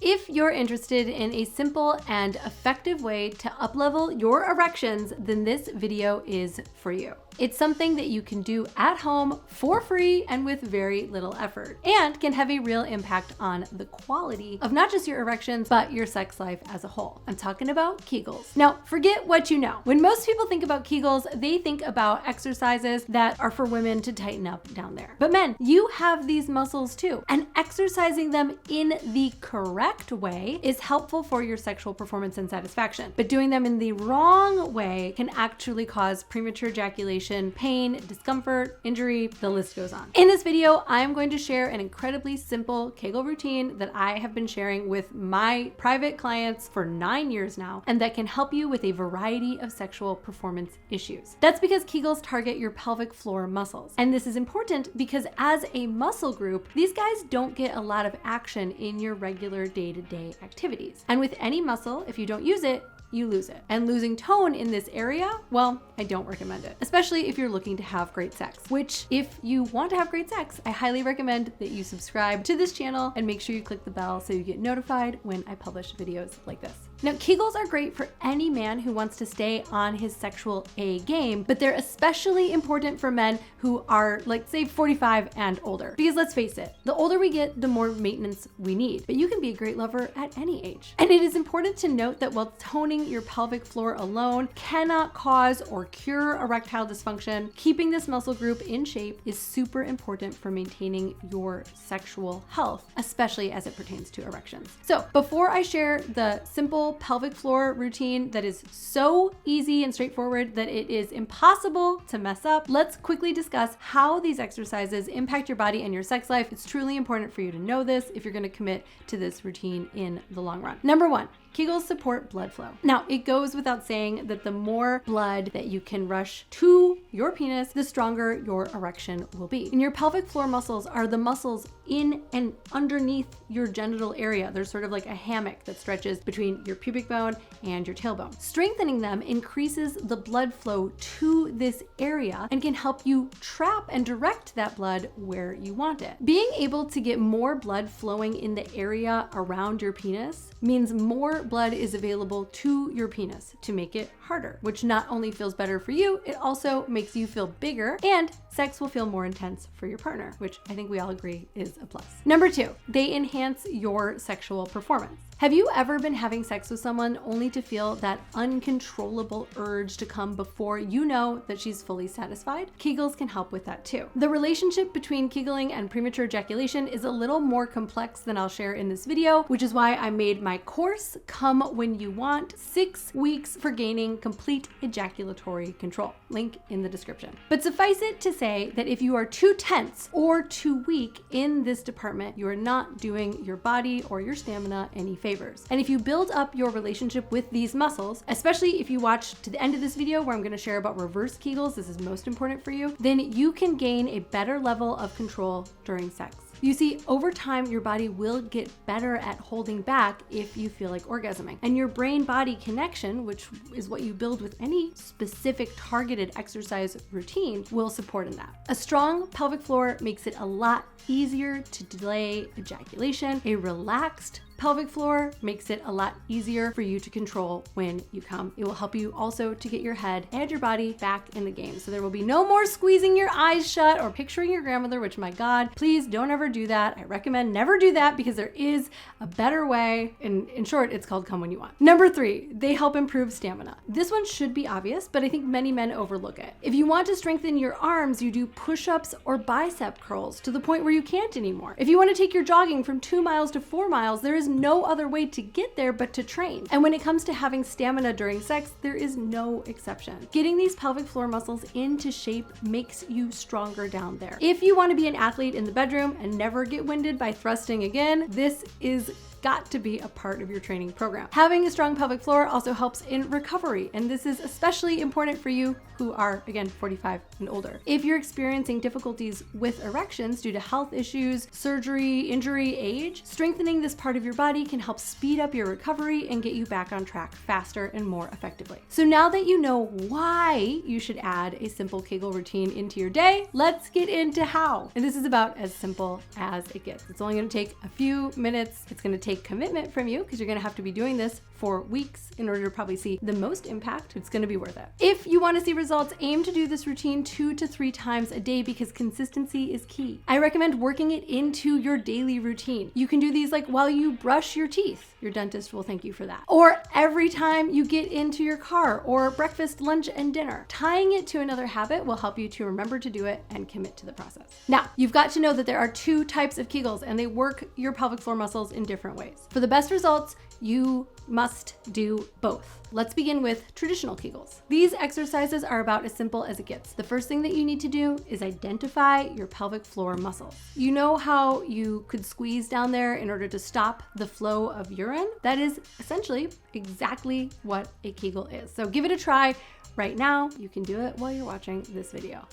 If you're interested in a simple and effective way to uplevel your erections, then this video is for you. It's something that you can do at home for free and with very little effort, and can have a real impact on the quality of not just your erections, but your sex life as a whole. I'm talking about Kegels. Now, forget what you know. When most people think about Kegels, they think about exercises that are for women to tighten up down there. But men, you have these muscles too, and exercising them in the correct way is helpful for your sexual performance and satisfaction. But doing them in the wrong way can actually cause premature ejaculation, pain, discomfort, injury, the list goes on. In this video, I'm going to share an incredibly simple Kegel routine that I have been sharing with my private clients for 9 years now, and that can help you with a variety of sexual performance issues. That's because Kegels target your pelvic floor muscles. And this is important because as a muscle group, these guys don't get a lot of action in your regular day-to-day activities. And with any muscle, if you don't use it, you lose it. And losing tone in this area, well, I don't recommend it, especially if you're looking to have great sex, which if you want to have great sex, I highly recommend that you subscribe to this channel and make sure you click the bell so you get notified when I publish videos like this. Now, Kegels are great for any man who wants to stay on his sexual A game, but they're especially important for men who are, like, say 45 and older. Because let's face it, the older we get, the more maintenance we need. But you can be a great lover at any age. And it is important to note that while toning your pelvic floor alone cannot cause or cure erectile dysfunction, keeping this muscle group in shape is super important for maintaining your sexual health, especially as it pertains to erections. So before I share the simple pelvic floor routine that is so easy and straightforward that it is impossible to mess up, let's quickly discuss how these exercises impact your body and your sex life. It's truly important for you to know this if you're going to commit to this routine in the long run. Number one, Kegels support blood flow. Now, it goes without saying that the more blood that you can rush to your penis, the stronger your erection will be. And your pelvic floor muscles are the muscles in and underneath your genital area. They're sort of like a hammock that stretches between your pubic bone and your tailbone. Strengthening them increases the blood flow to this area and can help you trap and direct that blood where you want it. Being able to get more blood flowing in the area around your penis means more blood is available to your penis to make it harder, which not only feels better for you, it also makes you feel bigger, and sex will feel more intense for your partner, which I think we all agree is a plus. Number two, they enhance your sexual performance. Have you ever been having sex with someone only to feel that uncontrollable urge to come before you know that she's fully satisfied? Kegels can help with that too. The relationship between Kegeling and premature ejaculation is a little more complex than I'll share in this video, which is why I made my course, Come When You Want, 6 weeks for gaining complete ejaculatory control. Link in the description. But suffice it to say that if you are too tense or too weak in this department, you are not doing your body or your stamina any favors. And if you build up your relationship with these muscles, especially if you watch to the end of this video where I'm going to share about reverse Kegels, this is most important for you, then you can gain a better level of control during sex. You see, over time, your body will get better at holding back if you feel like orgasming. And your brain-body connection, which is what you build with any specific targeted exercise routine, will support in that. A strong pelvic floor makes it a lot easier to delay ejaculation. A relaxed pelvic floor makes it a lot easier for you to control when you come. It will help you also to get your head and your body back in the game. So there will be no more squeezing your eyes shut or picturing your grandmother, which, my God, please don't ever do that. I recommend never do that because there is a better way. In short, it's called Come When You Want. Number three, they help improve stamina. This one should be obvious, but I think many men overlook it. If you want to strengthen your arms, you do push-ups or bicep curls to the point where you can't anymore. If you want to take your jogging from 2 miles to 4 miles, there is no other way to get there but to train. And when it comes to having stamina during sex, there is no exception. Getting these pelvic floor muscles into shape makes you stronger down there. If you want to be an athlete in the bedroom and never get winded by thrusting again, this is got to be a part of your training program. Having a strong pelvic floor also helps in recovery, and this is especially important for you who are, again, 45 and older. If you're experiencing difficulties with erections due to health issues, surgery, injury, age, strengthening this part of your body can help speed up your recovery and get you back on track faster and more effectively. So now that you know why you should add a simple Kegel routine into your day, let's get into how. And this is about as simple as it gets. It's only going to take a few minutes. It's going to take a commitment from you because you're gonna have to be doing this for weeks in order to probably see the most impact. It's gonna be worth it. If you wanna see results, aim to do this routine 2 to 3 times a day because consistency is key. I recommend working it into your daily routine. You can do these like while you brush your teeth. Your dentist will thank you for that. Or every time you get into your car, or breakfast, lunch, and dinner. Tying it to another habit will help you to remember to do it and commit to the process. Now, you've got to know that there are 2 types of Kegels and they work your pelvic floor muscles in different ways. For the best results, you must do both. Let's begin with traditional Kegels. These exercises are about as simple as it gets. The first thing that you need to do is identify your pelvic floor muscles. You know how you could squeeze down there in order to stop the flow of urine? That is essentially exactly what a Kegel is. So give it a try right now. You can do it while you're watching this video.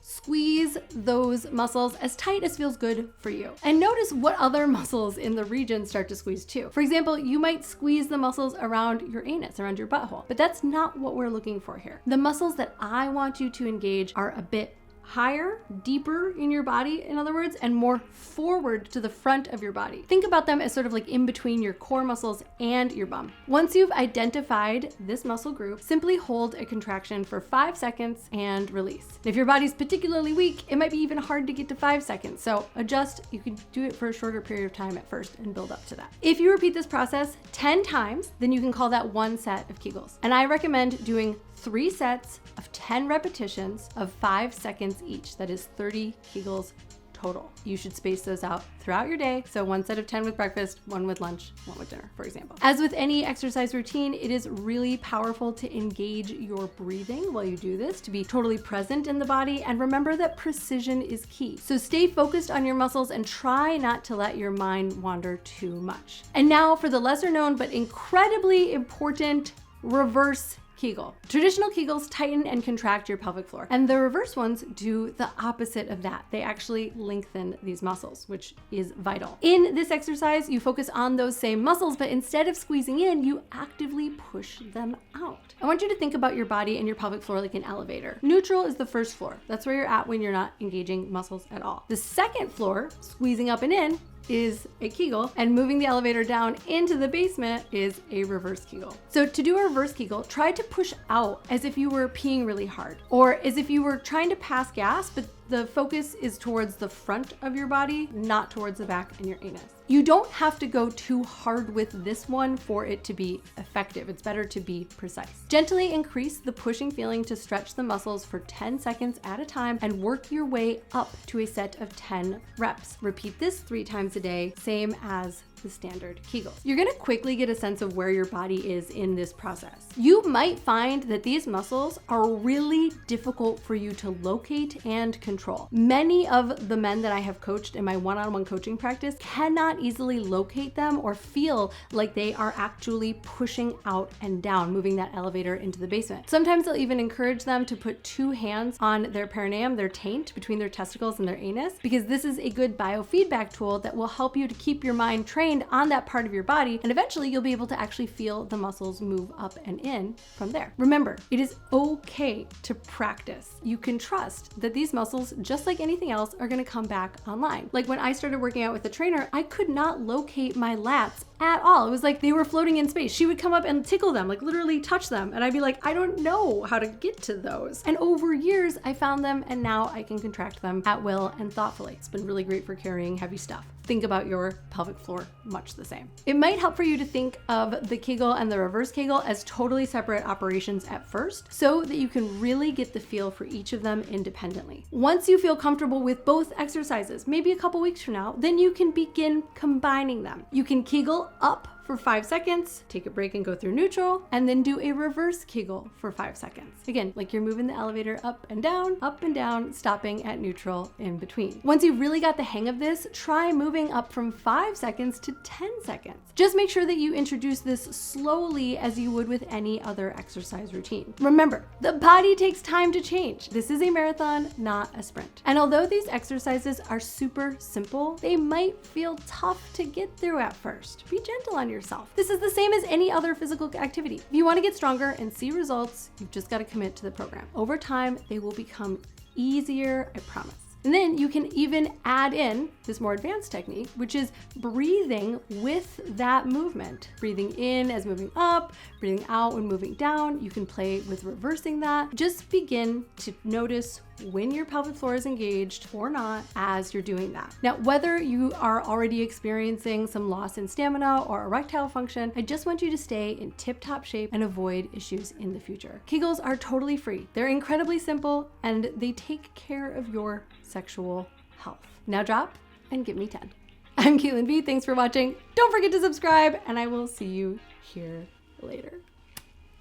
Squeeze those muscles as tight as feels good for you. And notice what other muscles in the region start to squeeze too. For example, you might squeeze the muscles around your anus, around your butthole, but that's not what we're looking for here. The muscles that I want you to engage are a bit higher, deeper in your body, in other words, and more forward to the front of your body. Think about them as sort of like in between your core muscles and your bum. Once you've identified this muscle group, simply hold a contraction for 5 seconds and release. If your body's particularly weak, it might be even hard to get to 5 seconds. So adjust, you can do it for a shorter period of time at first and build up to that. If you repeat this process 10 times, then you can call that 1 set of Kegels. And I recommend doing 3 sets of 10 repetitions of 5 seconds each. That is 30 Kegels total. You should space those out throughout your day. So 1 set of 10 with breakfast, 1 with lunch, 1 with dinner, for example. As with any exercise routine, it is really powerful to engage your breathing while you do this, to be totally present in the body. And remember that precision is key. So stay focused on your muscles and try not to let your mind wander too much. And now for the lesser known but incredibly important reverse Kegel. Traditional Kegels tighten and contract your pelvic floor, and the reverse ones do the opposite of that. They actually lengthen these muscles, which is vital. In this exercise, you focus on those same muscles, but instead of squeezing in, you actively push them out. I want you to think about your body and your pelvic floor like an elevator. Neutral is the first floor. That's where you're at when you're not engaging muscles at all. The second floor, squeezing up and in, is a Kegel, and moving the elevator down into the basement is a reverse Kegel. So to do a reverse Kegel, try to push out as if you were peeing really hard, or as if you were trying to pass gas, but the focus is towards the front of your body, not towards the back and your anus. You don't have to go too hard with this one for it to be effective. It's better to be precise. Gently increase the pushing feeling to stretch the muscles for 10 seconds at a time and work your way up to a set of 10 reps. Repeat this 3 times a day, same as the standard Kegels. You're gonna quickly get a sense of where your body is in this process. You might find that these muscles are really difficult for you to locate and control. Many of the men that I have coached in my one-on-one coaching practice cannot easily locate them or feel like they are actually pushing out and down, moving that elevator into the basement. Sometimes I'll even encourage them to put 2 hands on their perineum, their taint, between their testicles and their anus, because this is a good biofeedback tool that will help you to keep your mind trained on that part of your body, and eventually you'll be able to actually feel the muscles move up and in from there. Remember, it is okay to practice. You can trust that these muscles, just like anything else, are gonna come back online. Like when I started working out with a trainer, I could not locate my lats at all. It was like they were floating in space. She would come up and tickle them, like literally touch them. And I'd be like, I don't know how to get to those. And over years, I found them, and now I can contract them at will and thoughtfully. It's been really great for carrying heavy stuff. Think about your pelvic floor much the same. It might help for you to think of the Kegel and the reverse Kegel as totally separate operations at first, so that you can really get the feel for each of them independently. Once you feel comfortable with both exercises, maybe a couple weeks from now, then you can begin combining them. You can Kegel up for 5 seconds, take a break and go through neutral, and then do a reverse Kegel for 5 seconds. Again, like you're moving the elevator up and down, stopping at neutral in between. Once you've really got the hang of this, try moving up from 5 seconds to 10 seconds. Just make sure that you introduce this slowly as you would with any other exercise routine. Remember, the body takes time to change. This is a marathon, not a sprint. And although these exercises are super simple, they might feel tough to get through at first. Be gentle on yourself. This is the same as any other physical activity. If you want to get stronger and see results, you've just got to commit to the program. Over time, they will become easier, I promise. And then you can even add in this more advanced technique, which is breathing with that movement. Breathing in as moving up, breathing out when moving down. You can play with reversing that. Just begin to notice when your pelvic floor is engaged or not as you're doing that. Now, whether you are already experiencing some loss in stamina or erectile function, I just want you to stay in tip-top shape and avoid issues in the future. Kegels are totally free. They're incredibly simple and they take care of your sexual health. Now drop and give me 10. I'm Caitlin B. Thanks for watching. Don't forget to subscribe and I will see you here later.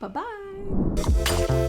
Bye-bye.